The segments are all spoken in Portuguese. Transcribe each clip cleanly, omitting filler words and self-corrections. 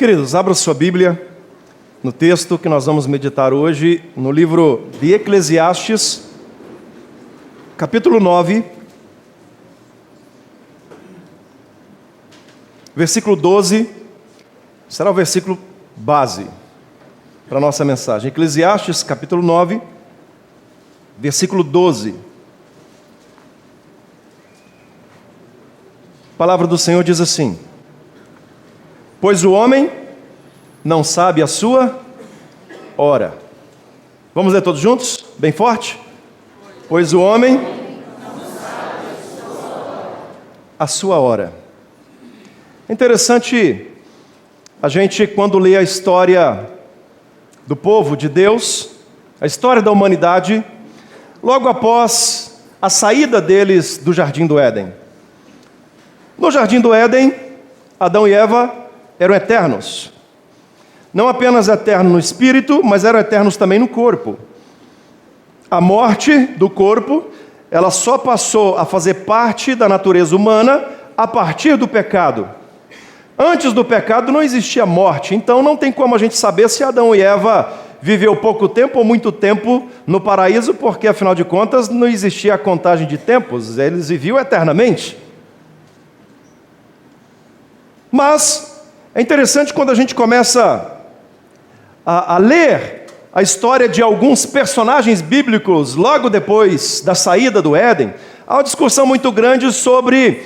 Queridos, abra sua Bíblia no texto que nós vamos meditar hoje, no livro de Eclesiastes, capítulo 9, versículo 12, será o versículo base para a nossa mensagem. Eclesiastes, capítulo 9, versículo 12. A palavra do Senhor diz assim: pois o homem não sabe a sua hora. Vamos ler todos juntos? Bem forte? Pois o homem não sabe a sua hora. É interessante a gente, quando lê a história do povo de Deus, a história da humanidade, logo após a saída deles do Jardim do Éden. No Jardim do Éden, Adão e Eva eram eternos. Não apenas eternos no espírito, mas eram eternos também no corpo. A morte do corpo, ela só passou a fazer parte da natureza humana a partir do pecado. Antes do pecado não existia morte, então não tem como a gente saber se Adão e Eva viveu pouco tempo ou muito tempo no paraíso, porque afinal de contas não existia a contagem de tempos, eles viviam eternamente. Mas é interessante quando a gente começa a ler a história de alguns personagens bíblicos logo depois da saída do Éden. Há uma discussão muito grande sobre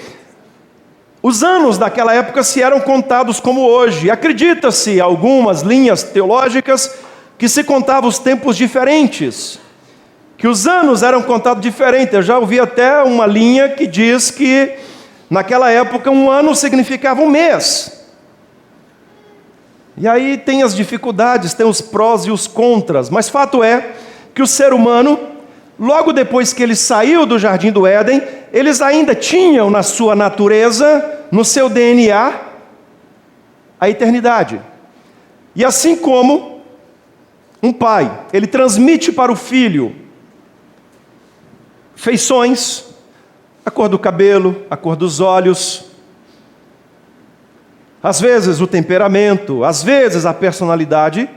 os anos daquela época, se eram contados como hoje. Acredita-se algumas linhas teológicas que se contavam os tempos diferentes, que os anos eram contados diferentes. Eu já ouvi até uma linha que diz que naquela época um ano significava um mês. E aí tem as dificuldades, tem os prós e os contras, mas fato é que o ser humano, logo depois que ele saiu do Jardim do Éden, eles ainda tinham na sua natureza, no seu DNA, a eternidade. E assim como um pai, ele transmite para o filho feições, a cor do cabelo, a cor dos olhos, às vezes o temperamento, às vezes a personalidade.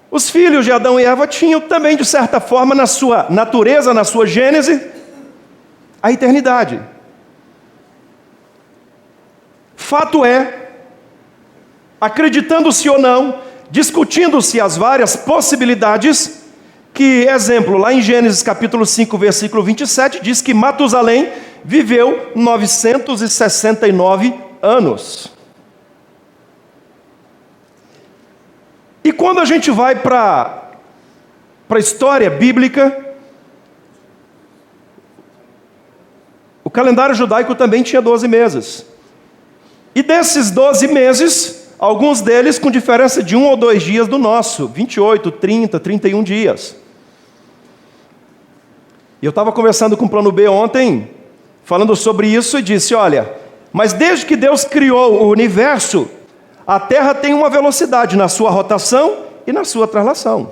Os filhos de Adão e Eva tinham também, de certa forma, na sua natureza, na sua gênese, a eternidade. Fato é, acreditando-se ou não, discutindo-se as várias possibilidades, que, exemplo, lá em Gênesis capítulo 5, versículo 27, diz que Matusalém viveu 969 anos. E quando a gente vai para a história bíblica, o calendário judaico também tinha 12 meses. E desses 12 meses, alguns deles com diferença de 1 ou 2 dias do nosso, 28, 30, 31 dias. E eu estava conversando com o Plano B ontem, falando sobre isso, e disse: olha, mas desde que Deus criou o universo, a Terra tem uma velocidade na sua rotação e na sua traslação.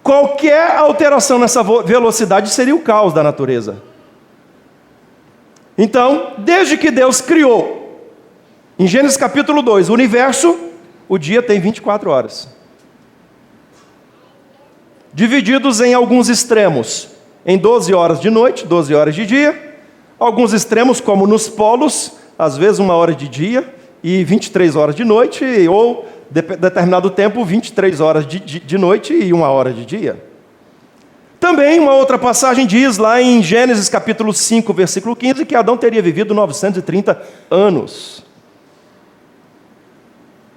Qualquer alteração nessa velocidade seria o caos da natureza. Então, desde que Deus criou, em Gênesis capítulo 2, o universo, o dia tem 24 horas. Divididos em alguns extremos, em 12 horas de noite, 12 horas de dia. Alguns extremos, como nos polos, às vezes 1 hora de dia e 23 horas de noite, ou determinado tempo, 23 horas de noite e 1 hora de dia. Também uma outra passagem diz lá em Gênesis capítulo 5, versículo 15, que Adão teria vivido 930 anos.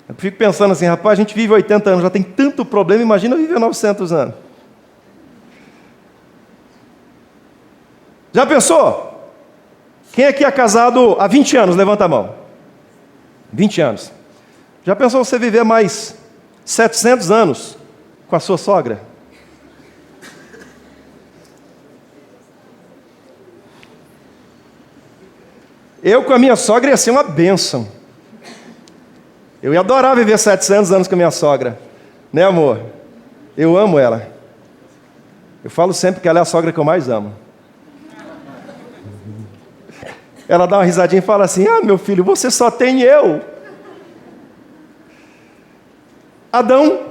Eu fico pensando assim, rapaz, a gente vive 80 anos, já tem tanto problema, imagina viver 900 anos. Já pensou? Quem aqui é casado há 20 anos? Levanta a mão. 20 anos. Já pensou você viver mais 700 anos com a sua sogra? Eu com a minha sogra ia ser uma bênção. Eu ia adorar viver 700 anos com a minha sogra. Né, amor? Eu amo ela. Eu falo sempre que ela é a sogra que eu mais amo. Ela dá uma risadinha e fala assim: ah, meu filho, você só tem eu.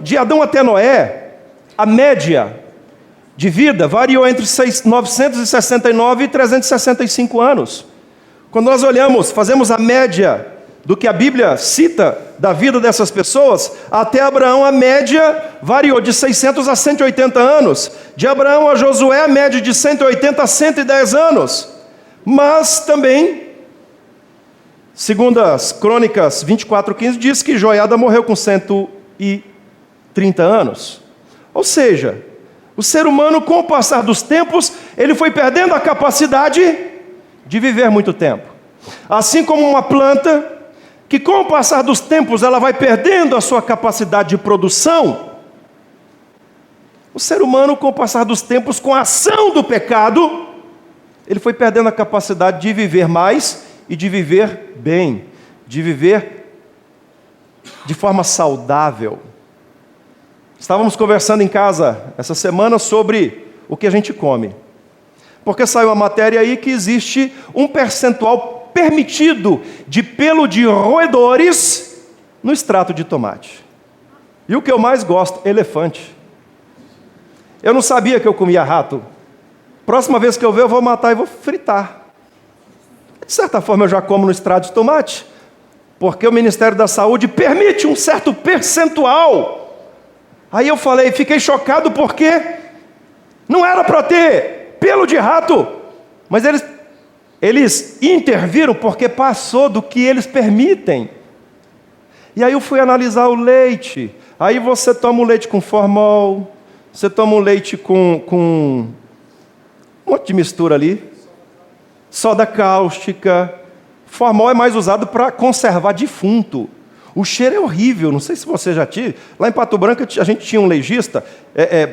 de Adão até Noé, a média de vida variou entre 969 e 365 anos. Quando nós olhamos, fazemos a média do que a Bíblia cita da vida dessas pessoas, até Abraão a média variou de 600 a 180 anos. De Abraão a Josué a média de 180 a 110 anos. Mas também, segundo as Crônicas 24:15, diz que Joiada morreu com 130 anos. Ou seja, o ser humano, com o passar dos tempos, ele foi perdendo a capacidade de viver muito tempo. Assim como uma planta, que com o passar dos tempos ela vai perdendo a sua capacidade de produção, o ser humano, com o passar dos tempos, com a ação do pecado, ele foi perdendo a capacidade de viver mais e de viver bem, de viver de forma saudável. Estávamos conversando em casa essa semana sobre o que a gente come. Porque saiu uma matéria aí que existe um percentual permitido de pelo de roedores no extrato de tomate. E o que eu mais gosto, elefante. Eu não sabia que eu comia rato. Próxima vez que eu ver, eu vou matar e vou fritar. De certa forma, eu já como no extrato de tomate, porque o Ministério da Saúde permite um certo percentual. Aí eu fiquei chocado porque não era para ter pelo de rato, mas eles interviram porque passou do que eles permitem. E aí eu fui analisar o leite. Aí você toma o leite com formol, você toma o leite com um monte de mistura ali, soda cáustica. Formol é mais usado para conservar defunto. O cheiro é horrível, não sei se você já tinha. Lá em Pato Branco a gente tinha um legista,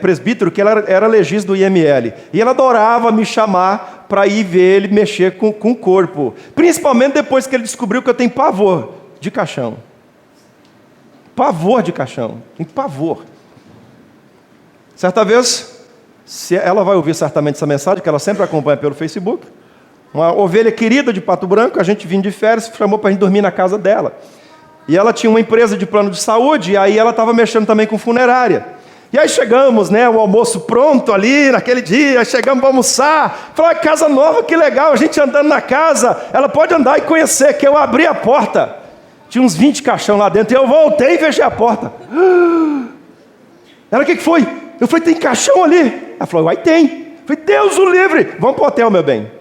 presbítero, que ela era legista do IML. E ela adorava me chamar para ir ver ele mexer com o corpo. Principalmente depois que ele descobriu que eu tenho pavor de caixão. Pavor de caixão, tem pavor. Certa vez, ela vai ouvir certamente essa mensagem, que ela sempre acompanha pelo Facebook. Uma ovelha querida de Pato Branco, a gente vindo de férias, chamou para a gente dormir na casa dela. E ela tinha uma empresa de plano de saúde, e aí ela estava mexendo também com funerária. E aí chegamos, o almoço pronto ali, naquele dia, chegamos para almoçar. Falei, casa nova, que legal, a gente andando na casa, ela pode andar e conhecer, que eu abri a porta. Tinha uns 20 caixão lá dentro, e eu voltei e fechei a porta. Ela, o que foi? Eu falei, tem caixão ali. Ela falou, tem. Eu falei, Deus o livre, vamos para o hotel, meu bem.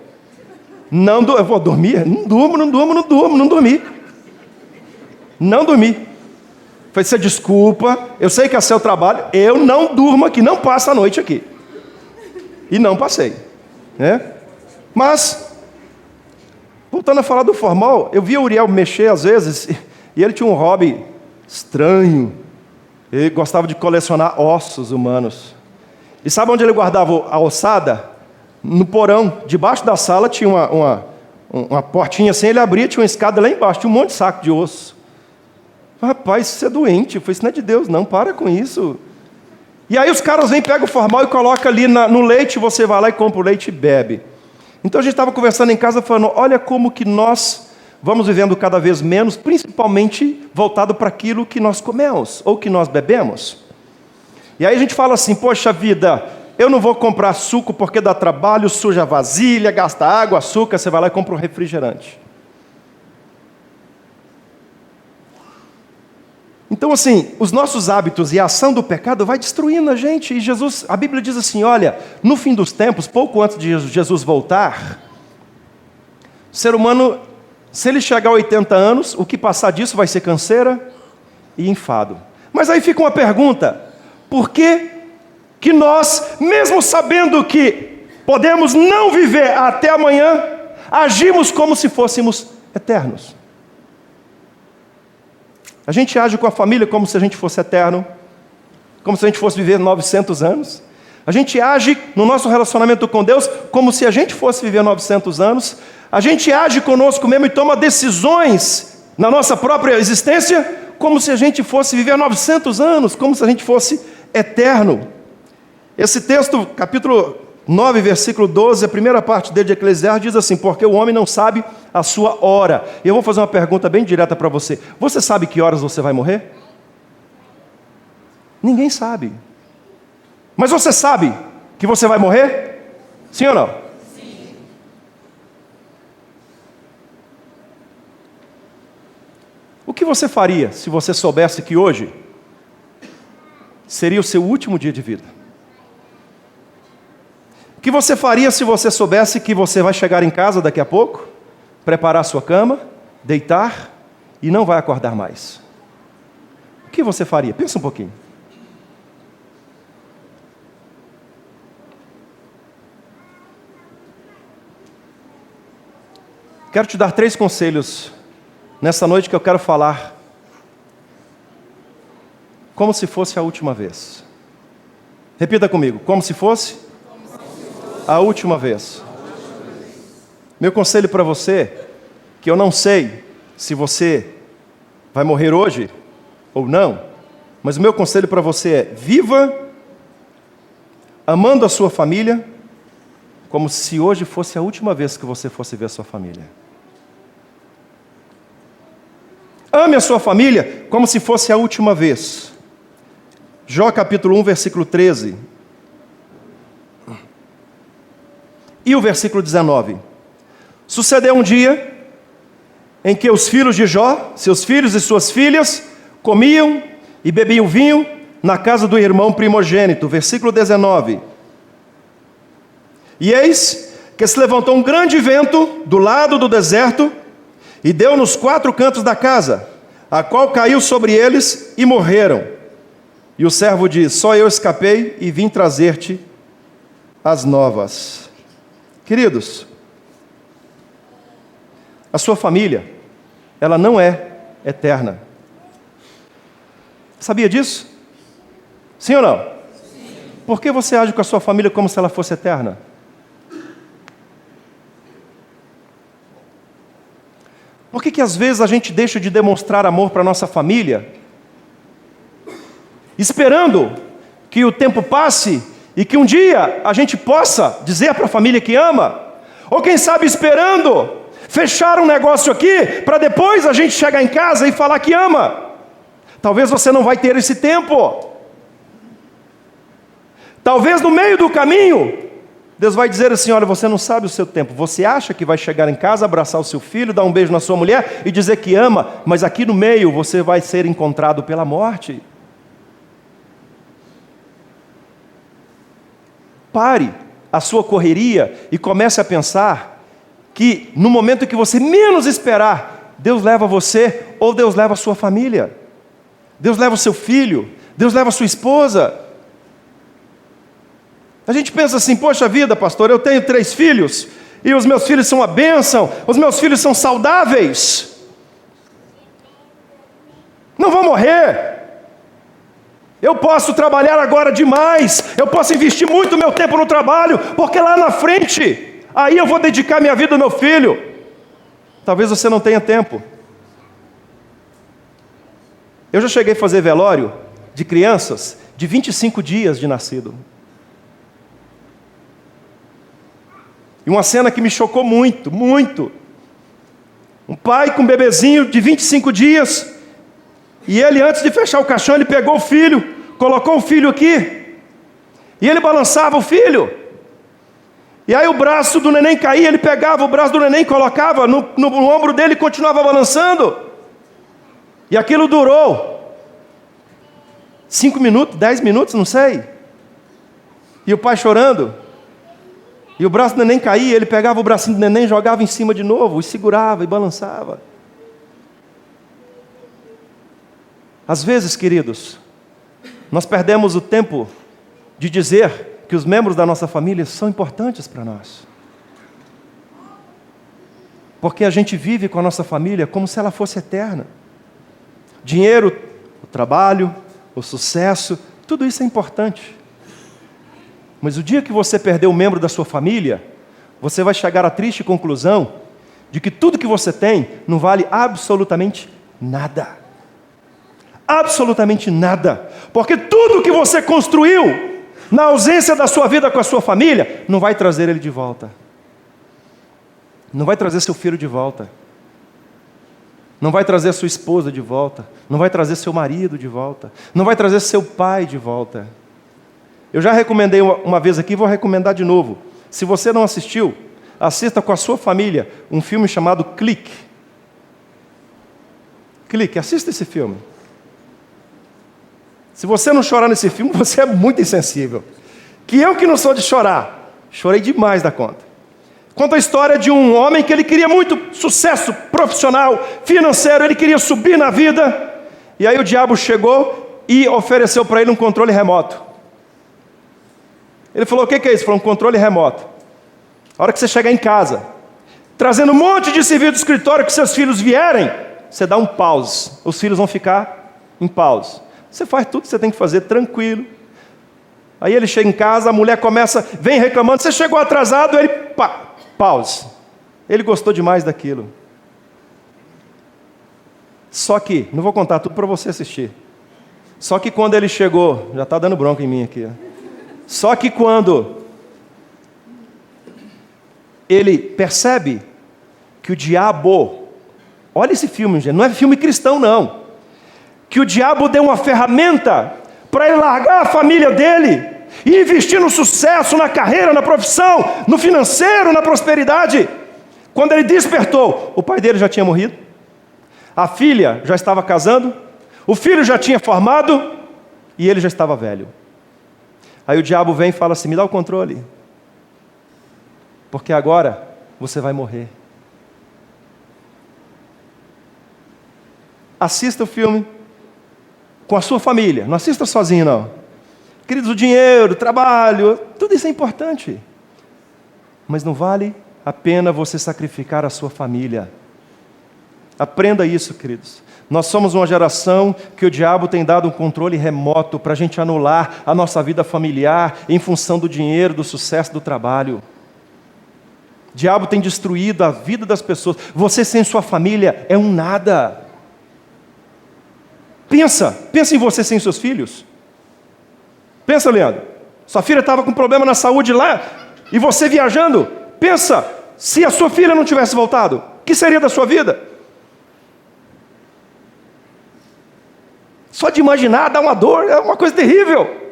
Não, eu vou dormir? Não dormi. Não dormi. Falei, você desculpa, eu sei que é seu trabalho, eu não durmo aqui, não passo a noite aqui. E não passei. Mas, voltando a falar do formol, eu via o Uriel mexer às vezes, e ele tinha um hobby estranho. Ele gostava de colecionar ossos humanos. E sabe onde ele guardava a ossada? No porão, debaixo da sala tinha uma portinha assim, ele abria, tinha uma escada lá embaixo, tinha um monte de saco de osso. Rapaz, você é doente. Eu falei, isso não é de Deus, não, para com isso. E aí os caras vêm, pegam o formol e colocam ali no leite, você vai lá e compra o leite e bebe. Então a gente estava conversando em casa, falando, olha como que nós vamos vivendo cada vez menos, principalmente voltado para aquilo que nós comemos, ou que nós bebemos. E aí a gente fala assim, poxa vida, eu não vou comprar suco porque dá trabalho, suja a vasilha, gasta água, açúcar, você vai lá e compra um refrigerante. Então, assim, os nossos hábitos e a ação do pecado vai destruindo a gente. E Jesus, a Bíblia diz assim, olha, no fim dos tempos, pouco antes de Jesus voltar, o ser humano, se ele chegar a 80 anos, o que passar disso vai ser canseira e enfado. Mas aí fica uma pergunta, por que nós, mesmo sabendo que podemos não viver até amanhã, agimos como se fôssemos eternos? A gente age com a família como se a gente fosse eterno, como se a gente fosse viver 900 anos. A gente age no nosso relacionamento com Deus como se a gente fosse viver 900 anos. A gente age conosco mesmo e toma decisões na nossa própria existência como se a gente fosse viver 900 anos, como se a gente fosse eterno. Esse texto, capítulo 9, versículo 12, a primeira parte dele de Eclesiastes diz assim, porque o homem não sabe a sua hora. E eu vou fazer uma pergunta bem direta para você. Você sabe que horas você vai morrer? Ninguém sabe. Mas você sabe que você vai morrer? Sim ou não? Sim. O que você faria se você soubesse que hoje seria o seu último dia de vida? O que você faria se você soubesse que você vai chegar em casa daqui a pouco, preparar a sua cama, deitar e não vai acordar mais? O que você faria? Pensa um pouquinho. Quero te dar 3 conselhos nessa noite que eu quero falar como se fosse a última vez. Repita comigo, como se fosse a última vez. Meu conselho para você, que eu não sei se você vai morrer hoje ou não, mas o meu conselho para você é: viva amando a sua família como se hoje fosse a última vez que você fosse ver a sua família. Ame a sua família como se fosse a última vez. Jó capítulo 1, versículo 13. E o versículo 19. Sucedeu um dia em que os filhos de Jó, seus filhos e suas filhas, comiam e bebiam vinho na casa do irmão primogênito. Versículo 19. E eis que se levantou um grande vento do lado do deserto e deu nos 4 cantos da casa, a qual caiu sobre eles e morreram. E o servo diz: só eu escapei e vim trazer-te as novas. Queridos, a sua família, ela não é eterna. Sabia disso? Sim ou não? Sim. Por que você age com a sua família como se ela fosse eterna? Por que às vezes a gente deixa de demonstrar amor para a nossa família, esperando que o tempo passe e que um dia a gente possa dizer para a família que ama? Ou quem sabe esperando fechar um negócio aqui para depois a gente chegar em casa e falar que ama? Talvez você não vai ter esse tempo. Talvez no meio do caminho Deus vai dizer assim: olha, você não sabe o seu tempo. Você acha que vai chegar em casa, abraçar o seu filho, dar um beijo na sua mulher e dizer que ama, mas aqui no meio você vai ser encontrado pela morte. Pare a sua correria e comece a pensar que no momento que você menos esperar, Deus leva você ou Deus leva a sua família. Deus leva o seu filho, Deus leva a sua esposa. A gente pensa assim: poxa vida, pastor, eu tenho 3 filhos, e os meus filhos são uma bênção, os meus filhos são saudáveis, não vão morrer, eu posso trabalhar agora demais, eu posso investir muito meu tempo no trabalho, porque lá na frente, aí eu vou dedicar minha vida ao meu filho. Talvez você não tenha tempo. Eu já cheguei a fazer velório de crianças de 25 dias de nascido. E uma cena que me chocou muito, muito. Um pai com um bebezinho de 25 dias. E ele, antes de fechar o caixão, ele pegou o filho, colocou o filho aqui. E ele balançava o filho. E aí o braço do neném caía, ele pegava o braço do neném, colocava no ombro dele e continuava balançando. E aquilo durou 5 minutos, 10 minutos, não sei. E o pai chorando. E o braço do neném caía, ele pegava o bracinho do neném, jogava em cima de novo, e segurava e balançava. Às vezes, queridos, nós perdemos o tempo de dizer que os membros da nossa família são importantes para nós. Porque a gente vive com a nossa família como se ela fosse eterna. Dinheiro, o trabalho, o sucesso, tudo isso é importante. Mas o dia que você perder um membro da sua família, você vai chegar à triste conclusão de que tudo que você tem não vale absolutamente nada. Absolutamente nada. Porque tudo que você construiu na ausência da sua vida com a sua família, não vai trazer ele de volta. Não vai trazer seu filho de volta. não vai trazer sua esposa de volta, não vai trazer seu marido de volta, não vai trazer seu pai de volta. Eu já recomendei uma vez aqui, vou recomendar de novo. Se você não assistiu, assista com a sua família um filme chamado Clique. Clique, assista esse filme. Se você não chorar nesse filme, você é muito insensível. Que eu que não sou de chorar, chorei demais da conta. Conta a história de um homem que ele queria muito sucesso profissional, financeiro, ele queria subir na vida. E aí o diabo chegou e ofereceu para ele um controle remoto. Ele falou, o que é isso? Ele falou, um controle remoto. A hora que você chegar em casa, trazendo um monte de serviço do escritório que seus filhos vierem, você dá um pause. Os filhos vão ficar em pause. Você faz tudo que você tem que fazer tranquilo. Aí ele chega em casa, a mulher começa, vem reclamando, você chegou atrasado, ele pause. Ele gostou demais daquilo. Só que, não vou contar tudo para você assistir. Só que quando ele chegou, já está dando bronca em mim aqui. Só que quando ele percebe que o diabo, olha esse filme, gente, não é filme cristão não, que o diabo deu uma ferramenta para ele largar a família dele e investir no sucesso, na carreira, na profissão, no financeiro, na prosperidade. Quando ele despertou, o pai dele já tinha morrido, a filha já estava casando, o filho já tinha formado e ele já estava velho. Aí o diabo vem e fala assim, me dá o controle, porque agora você vai morrer. Assista o filme com a sua família, não assista sozinho não. Queridos, o dinheiro, o trabalho, tudo isso é importante. Mas não vale a pena você sacrificar a sua família. Aprenda isso, queridos. Nós somos uma geração que o diabo tem dado um controle remoto para a gente anular a nossa vida familiar em função do dinheiro, do sucesso do trabalho. O diabo tem destruído a vida das pessoas. Você sem sua família é um nada. Pensa em você sem seus filhos. Pensa, Leandro, sua filha estava com problema na saúde lá, e você viajando, pensa, se a sua filha não tivesse voltado, o que seria da sua vida? Só de imaginar dá uma dor, é uma coisa terrível.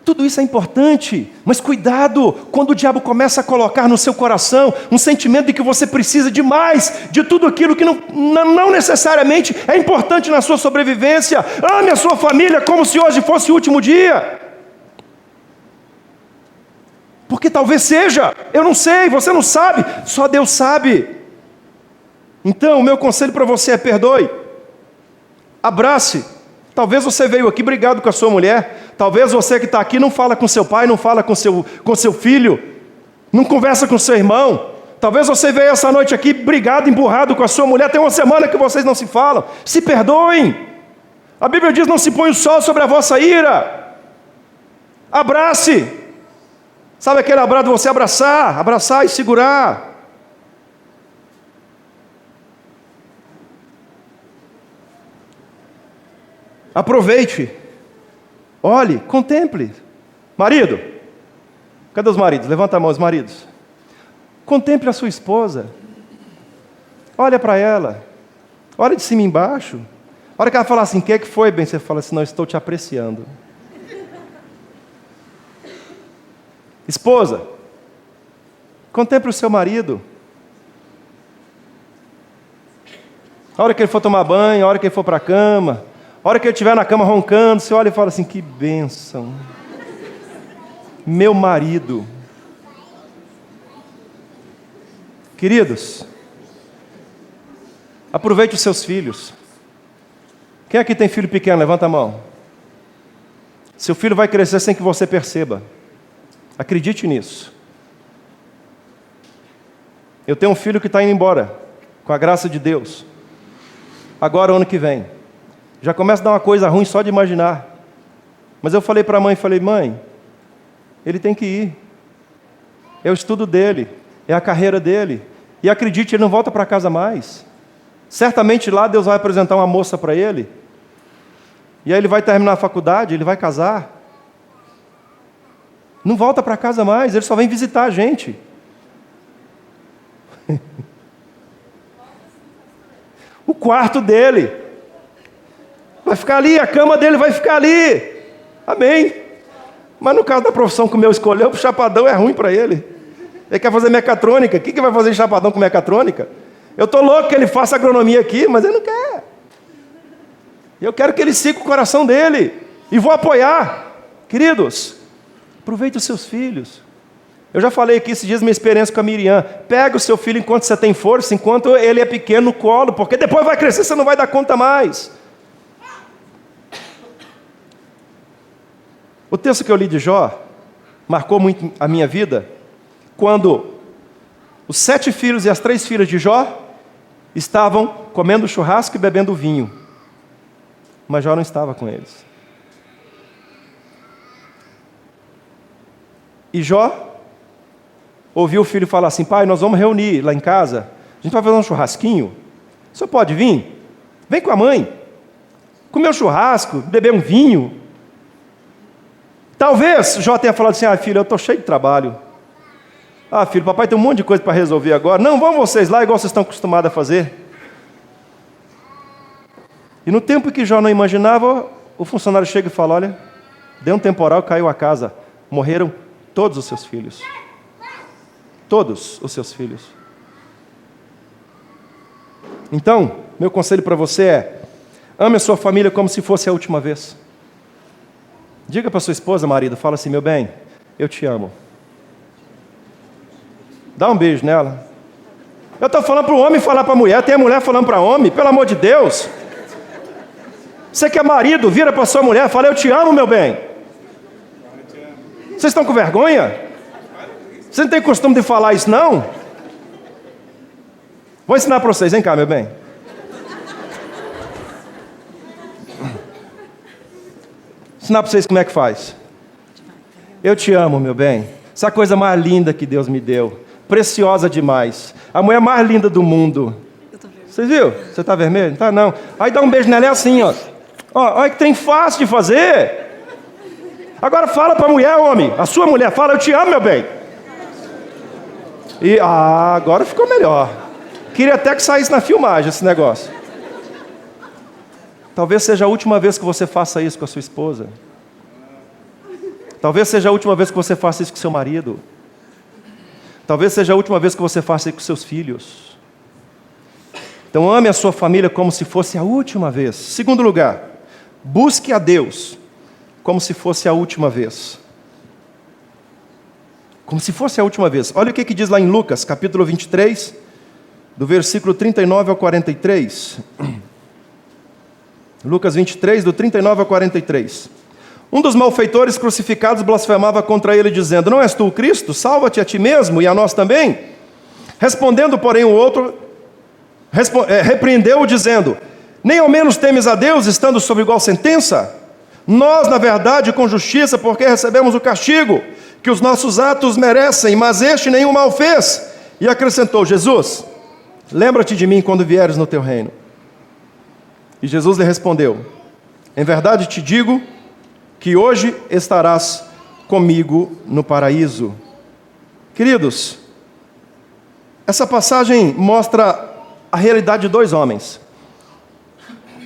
Tudo isso é importante, mas cuidado quando o diabo começa a colocar no seu coração um sentimento de que você precisa de mais, de tudo aquilo que não necessariamente é importante na sua sobrevivência. Ame a sua família como se hoje fosse o último dia. Porque talvez seja, eu não sei, você não sabe, só Deus sabe. Então, o meu conselho para você é perdoe, abrace. Talvez você veio aqui brigado com a sua mulher, talvez você que está aqui não fala com seu pai, não fala com seu filho, não conversa com seu irmão. Talvez você veio essa noite aqui brigado, emburrado com a sua mulher, tem uma semana que vocês não se falam. Se perdoem. A Bíblia diz, não se põe o sol sobre a vossa ira. Abrace. Sabe aquele abraço de você abraçar e segurar. Aproveite, olhe, contemple. Marido, cadê os maridos? Levanta a mão, os maridos. Contemple a sua esposa. Olha para ela. Olha de cima e embaixo. A hora que ela falar assim, o que é que foi, bem? Você fala assim, não, estou te apreciando. Esposa, contemple o seu marido. A hora que ele for tomar banho, a hora que ele for para a cama, a hora que ele estiver na cama roncando, você olha e fala assim, que bênção. Meu marido. Queridos, aproveite os seus filhos. Quem aqui tem filho pequeno? Levanta a mão. Seu filho vai crescer sem que você perceba. Acredite nisso. Eu tenho um filho que está indo embora, com a graça de Deus. Agora, ano que vem. Já começa a dar uma coisa ruim só de imaginar. Mas eu falei para a mãe, mãe, ele tem que ir. É o estudo dele, é a carreira dele. E acredite, ele não volta para casa mais. Certamente lá Deus vai apresentar uma moça para ele. E aí ele vai terminar a faculdade, ele vai casar. Não volta para casa mais, ele só vem visitar a gente. O quarto dele vai ficar ali, a cama dele vai ficar ali. Amém. Mas no caso da profissão que o meu escolheu, o chapadão é ruim para ele. Ele quer fazer mecatrônica. O que vai fazer chapadão com mecatrônica? Eu estou louco que ele faça agronomia aqui, mas ele não quer. Eu quero que ele siga o coração dele. E vou apoiar. Queridos, aproveite os seus filhos. Eu já falei aqui esses dias minha experiência com a Miriam. Pega o seu filho enquanto você tem força, enquanto ele é pequeno no colo, porque depois vai crescer, você não vai dar conta mais. O texto que eu li de Jó marcou muito a minha vida, quando os 7 filhos e as 3 filhas de Jó estavam comendo churrasco e bebendo vinho. Mas Jó não estava com eles. E Jó ouviu o filho falar assim: pai, nós vamos reunir lá em casa, a gente vai fazer um churrasquinho, o senhor pode vir? Vem com a mãe, comer um churrasco, beber um vinho. Talvez Jó tenha falado assim: ah, filho, eu estou cheio de trabalho. Ah, filho, papai tem um monte de coisa para resolver agora. Não, vão vocês lá igual vocês estão acostumados a fazer. E no tempo que Jó não imaginava, o funcionário chega e fala: olha, deu um temporal, caiu a casa, morreram todos os seus filhos. Todos os seus filhos. Então, meu conselho para você é: ame a sua família como se fosse a última vez. Diga para sua esposa, marido, fala assim: meu bem, eu te amo. Dá um beijo nela. Eu estou falando para o homem falar para a mulher, tem a mulher falando para o homem, pelo amor de Deus. Você que é marido, vira para sua mulher, fala: eu te amo, meu bem. Vocês estão com vergonha? Você não tem costume de falar isso, não? Vou ensinar para vocês, vem cá, meu bem. Ensinar para vocês como é que faz. Eu te amo, meu bem. Essa é a coisa mais linda que Deus me deu. Preciosa demais. A mulher mais linda do mundo. Vocês viram? Você está vermelho? Não está, não. Aí dá um beijo nela, é assim, ó. Olha que trem fácil de fazer. Agora fala para a mulher, homem. A sua mulher fala: eu te amo, meu bem. E agora ficou melhor. Queria até que saísse na filmagem esse negócio. Talvez seja a última vez que você faça isso com a sua esposa. Talvez seja a última vez que você faça isso com seu marido. Talvez seja a última vez que você faça isso com seus filhos. Então ame a sua família como se fosse a última vez. Segundo lugar, busque a Deus como se fosse a última vez. Como se fosse a última vez. Olha o que diz lá em Lucas, capítulo 23, do versículo 39 ao 43. Lucas 23, do 39 ao 43. Um dos malfeitores crucificados blasfemava contra ele, dizendo: não és tu o Cristo? Salva-te a ti mesmo e a nós também. Respondendo, porém, o outro repreendeu-o, dizendo: nem ao menos temes a Deus, estando sob igual sentença? Nós, na verdade, com justiça, porque recebemos o castigo que os nossos atos merecem, mas este nenhum mal fez. E acrescentou: Jesus, lembra-te de mim quando vieres no teu reino. E Jesus lhe respondeu: em verdade te digo que hoje estarás comigo no paraíso. Queridos, essa passagem mostra a realidade de 2 homens.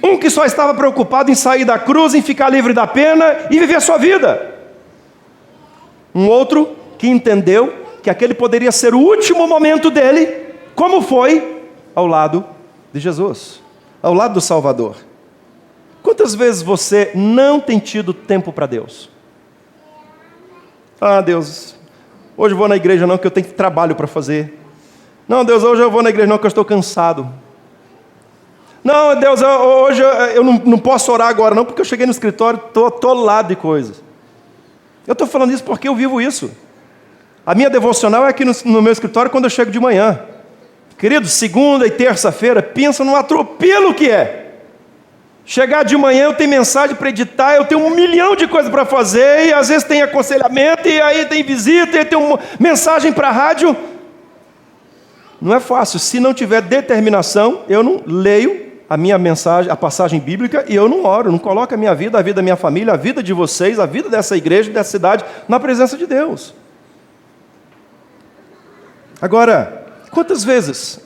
Um que só estava preocupado em sair da cruz, em ficar livre da pena e viver a sua vida. Um outro que entendeu que aquele poderia ser o último momento dele, como foi ao lado de Jesus, ao lado do Salvador. Quantas vezes você não tem tido tempo para Deus? Ah, Deus, hoje eu vou na igreja não, que eu tenho trabalho para fazer. Não, Deus, hoje eu vou na igreja não, que eu estou cansado. Não, Deus, hoje eu não posso orar agora não, porque eu cheguei no escritório, estou atolado de coisas. Eu estou falando isso porque eu vivo isso. A minha devocional é aqui no meu escritório quando eu chego de manhã. Querido, segunda e terça-feira, pensa no atropelo que é. Chegar de manhã, eu tenho mensagem para editar, eu tenho 1 milhão de coisas para fazer, e às vezes tem aconselhamento, e aí tem visita, e tem mensagem para a rádio. Não é fácil. Se não tiver determinação, eu não leio a minha mensagem, a passagem bíblica, e eu não oro, não coloco a minha vida da minha família, a vida de vocês, a vida dessa igreja, dessa cidade, na presença de Deus. Agora, quantas vezes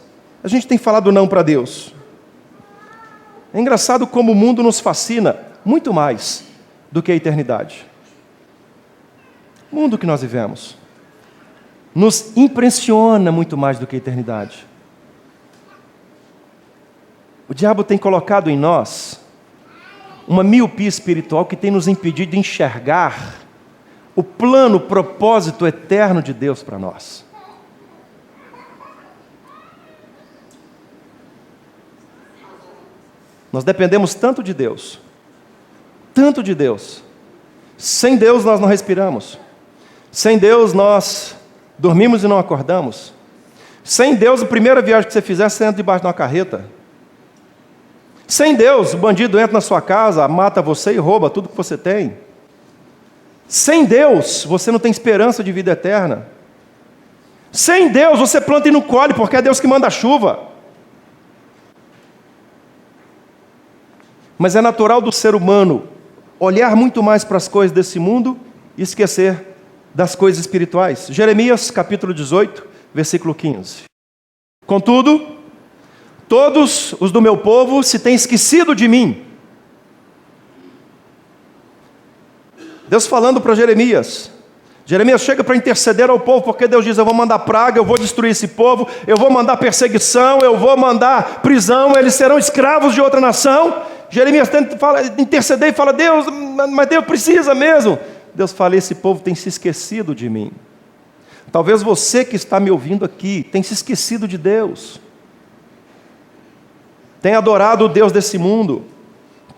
a gente tem falado não para Deus? É engraçado como o mundo nos fascina muito mais do que a eternidade. O mundo que nós vivemos nos impressiona muito mais do que a eternidade. O diabo tem colocado em nós uma miopia espiritual que tem nos impedido de enxergar o plano, o propósito eterno de Deus para nós. Nós dependemos tanto de Deus, tanto de Deus. Sem Deus nós não respiramos. Sem Deus nós dormimos e não acordamos. Sem Deus, a primeira viagem que você fizer, você entra debaixo de uma carreta. Sem Deus, o bandido entra na sua casa, mata você e rouba tudo que você tem. Sem Deus, você não tem esperança de vida eterna. Sem Deus, você planta e não colhe, porque é Deus que manda a chuva. Mas é natural do ser humano olhar muito mais para as coisas desse mundo e esquecer das coisas espirituais. Jeremias capítulo 18, versículo 15. Contudo, todos os do meu povo se têm esquecido de mim. Deus falando para Jeremias. Jeremias chega para interceder ao povo, porque Deus diz, eu vou mandar praga, eu vou destruir esse povo, eu vou mandar perseguição, eu vou mandar prisão, eles serão escravos de outra nação. Jeremias tenta interceder e fala, Deus, mas Deus precisa mesmo. Deus fala, esse povo tem se esquecido de mim. Talvez você que está me ouvindo aqui, tem se esquecido de Deus. Tem adorado o Deus desse mundo.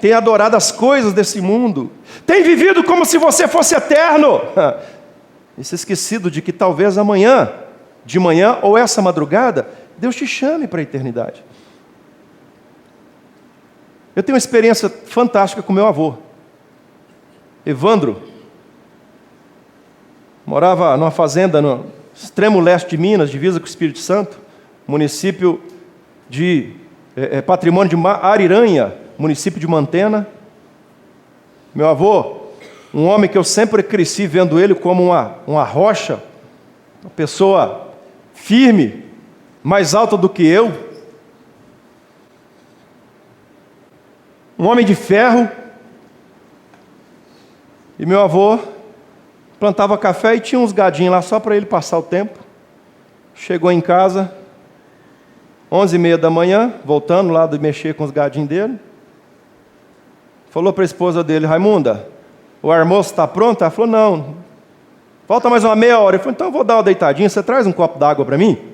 Tem adorado as coisas desse mundo. Tem vivido como se você fosse eterno. E se esquecido de que talvez amanhã, de manhã ou essa madrugada, Deus te chame para a eternidade. Eu tenho uma experiência fantástica com meu avô, Evandro. Morava numa fazenda no extremo leste de Minas, divisa com o Espírito Santo, município de patrimônio de Ariranha, município de Mantena. Meu avô, um homem que eu sempre cresci vendo ele como uma rocha, uma pessoa firme, mais alta do que eu, um homem de ferro. E meu avô plantava café e tinha uns gadinhos lá só para ele passar o tempo. Chegou em casa, 11h30 da manhã, voltando lá de mexer com os gadinhos dele. Falou para a esposa dele, Raimunda, o almoço está pronto? Ela falou, não, falta mais uma meia hora. Ele falou, então eu vou dar uma deitadinha, você traz um copo d'água para mim?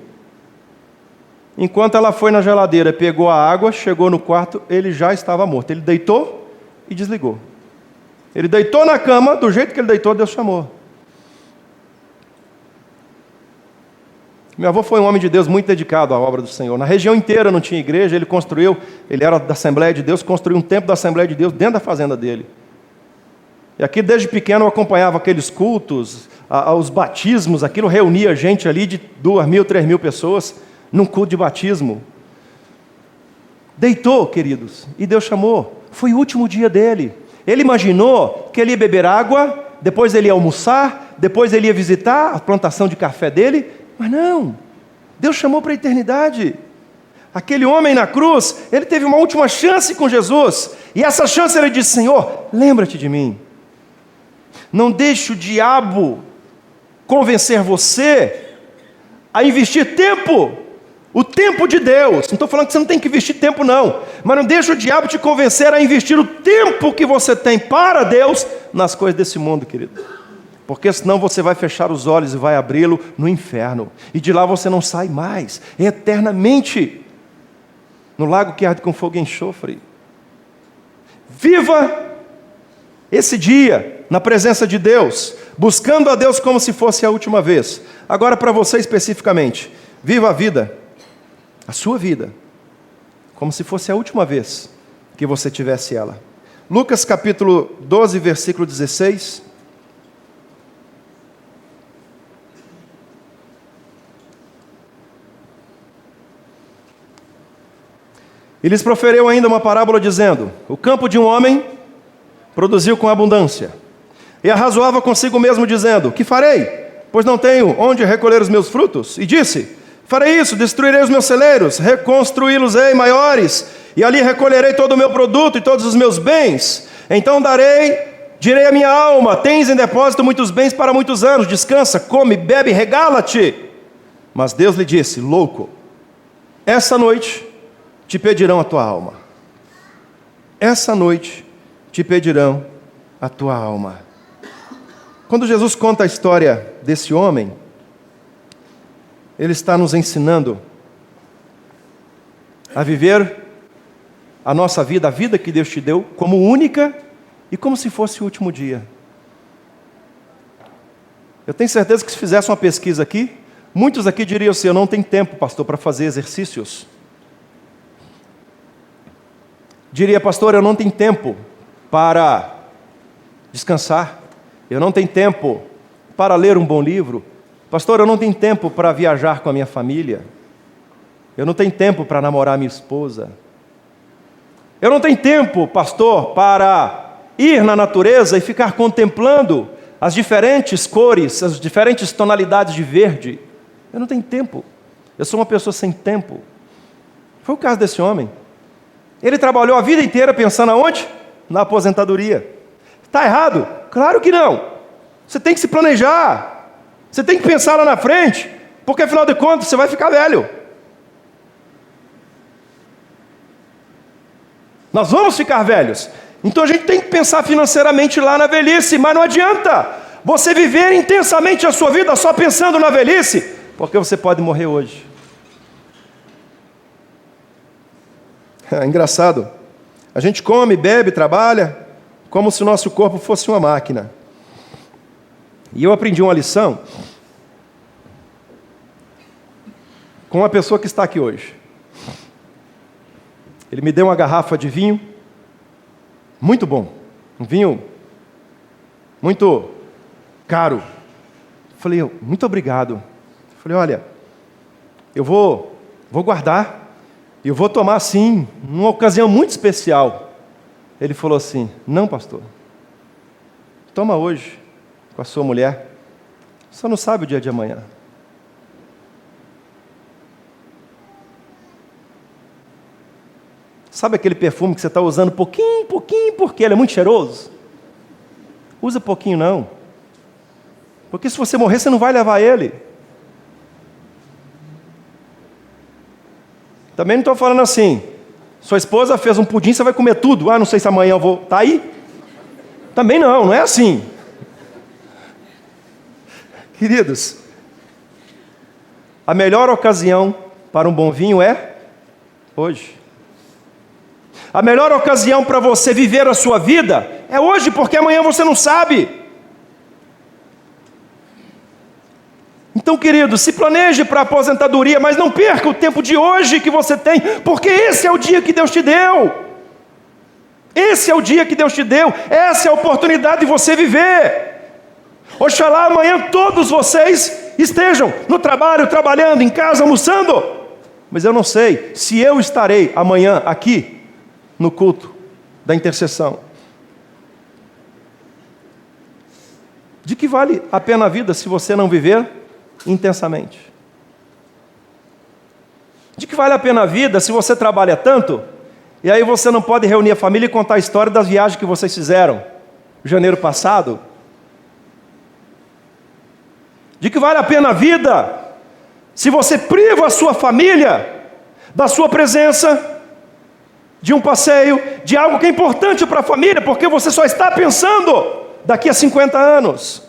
Enquanto ela foi na geladeira, pegou a água, chegou no quarto, ele já estava morto. Ele deitou e desligou. Ele deitou na cama, do jeito que ele deitou, Deus chamou. Meu avô foi um homem de Deus muito dedicado à obra do Senhor. Na região inteira não tinha igreja, ele era da Assembleia de Deus, construiu um templo da Assembleia de Deus dentro da fazenda dele. E aqui desde pequeno eu acompanhava aqueles cultos, os batismos, aquilo reunia gente ali de 2.000, 3.000 pessoas, num culto de batismo. Deitou, queridos, e Deus chamou. Foi o último dia dele. Ele imaginou que ele ia beber água, depois ele ia almoçar, depois ele ia visitar a plantação de café dele, mas não, Deus chamou para a eternidade. Aquele homem na cruz, ele teve uma última chance com Jesus, e essa chance ele disse, Senhor, lembra-te de mim. Não deixe o diabo convencer você a investir tempo, o tempo de Deus. Não estou falando que você não tem que investir tempo não, mas não deixe o diabo te convencer a investir o tempo que você tem para Deus nas coisas desse mundo, querido. Porque senão você vai fechar os olhos e vai abri-lo no inferno, e de lá você não sai mais, eternamente, no lago que arde com fogo e enxofre. Viva esse dia na presença de Deus, buscando a Deus como se fosse a última vez. Agora para você especificamente, viva a vida, a sua vida, como se fosse a última vez que você tivesse ela. Lucas capítulo 12, versículo 16. E lhes proferiu ainda uma parábola dizendo: o campo de um homem produziu com abundância. E arrazoava consigo mesmo dizendo: que farei? Pois não tenho onde recolher os meus frutos. E disse: farei isso, destruirei os meus celeiros, reconstruí-los-ei maiores, e ali recolherei todo o meu produto e todos os meus bens. Então direi à minha alma: tens em depósito muitos bens para muitos anos, descansa, come, bebe, regala-te. Mas Deus lhe disse: louco, essa noite te pedirão a tua alma. Essa noite te pedirão a tua alma. Quando Jesus conta a história desse homem, Ele está nos ensinando a viver a nossa vida, a vida que Deus te deu, como única e como se fosse o último dia. Eu tenho certeza que se fizesse uma pesquisa aqui, muitos aqui diriam assim: eu não tenho tempo, pastor, para fazer exercícios. Diria: pastor, eu não tenho tempo para descansar. Eu não tenho tempo para ler um bom livro. Pastor, eu não tenho tempo para viajar com a minha família. Eu não tenho tempo para namorar minha esposa. Eu não tenho tempo, pastor, para ir na natureza e ficar contemplando as diferentes cores, as diferentes tonalidades de verde. Eu não tenho tempo. Eu sou uma pessoa sem tempo. Foi o caso desse homem. Ele trabalhou a vida inteira pensando aonde? Na aposentadoria. Está errado? Claro que não. Você tem que se planejar. Você tem que pensar lá na frente, porque afinal de contas você vai ficar velho. Nós vamos ficar velhos. Então a gente tem que pensar financeiramente lá na velhice, mas não adianta você viver intensamente a sua vida só pensando na velhice, porque você pode morrer hoje. É engraçado. A gente come, bebe, trabalha, como se o nosso corpo fosse uma máquina. E eu aprendi uma lição com uma pessoa que está aqui hoje. Ele me deu uma garrafa de vinho, muito bom, um vinho muito caro. Falei: muito obrigado. Falei: olha, eu vou guardar, e eu vou tomar assim, numa ocasião muito especial. Ele falou assim: não, pastor, toma hoje, com a sua mulher, só não sabe o dia de amanhã. Sabe aquele perfume que você está usando pouquinho, porque ele é muito cheiroso? Usa pouquinho não, porque se você morrer você não vai levar ele. Também não estou falando assim: sua esposa fez um pudim, você vai comer tudo, não sei se amanhã eu vou, tá aí? Também não é assim. Queridos, a melhor ocasião para um bom vinho é hoje. A melhor ocasião para você viver a sua vida é hoje, porque amanhã você não sabe. Então, querido, se planeje para a aposentadoria, mas não perca o tempo de hoje que você tem, porque esse é o dia que Deus te deu. Esse é o dia que Deus te deu, essa é a oportunidade de você viver. Oxalá amanhã todos vocês estejam no trabalho, trabalhando, em casa, almoçando. Mas eu não sei se eu estarei amanhã aqui no culto da intercessão. De que vale a pena a vida se você não viver intensamente? De que vale a pena a vida se você trabalha tanto e aí você não pode reunir a família e contar a história das viagens que vocês fizeram em janeiro passado? De que vale a pena a vida se você priva a sua família da sua presença, de um passeio, de algo que é importante para a família, porque você só está pensando daqui a 50 anos?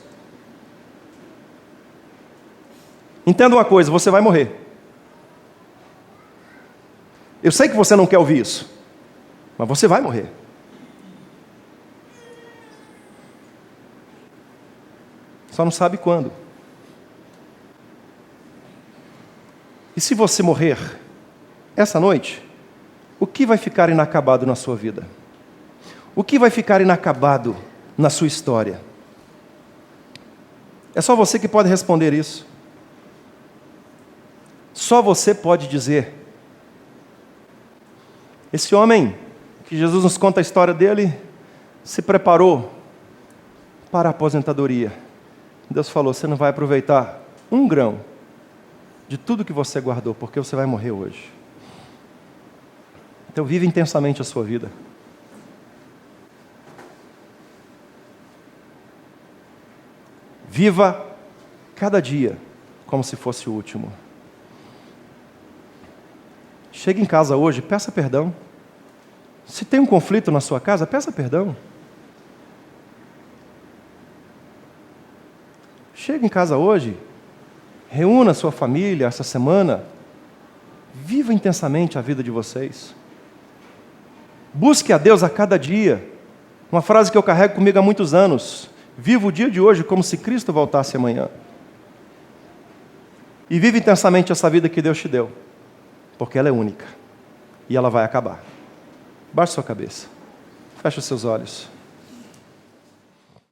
Entenda uma coisa: você vai morrer. Eu sei que você não quer ouvir isso, mas você vai morrer. Só não sabe quando. E se você morrer essa noite, o que vai ficar inacabado na sua vida? O que vai ficar inacabado na sua história? É só você que pode responder isso. Só você pode dizer. Esse homem, que Jesus nos conta a história dele, se preparou para a aposentadoria. Deus falou: você não vai aproveitar um grão de tudo que você guardou, porque você vai morrer hoje. Então vive intensamente a sua vida. Viva cada dia como se fosse o último. Chegue em casa hoje, peça perdão. Se tem um conflito na sua casa, peça perdão. Chegue em casa hoje, reúna a sua família essa semana, viva intensamente a vida de vocês. Busque a Deus a cada dia. Uma frase que eu carrego comigo há muitos anos: viva o dia de hoje como se Cristo voltasse amanhã. E vive intensamente essa vida que Deus te deu, porque ela é única e ela vai acabar. Baixe sua cabeça, feche os seus olhos.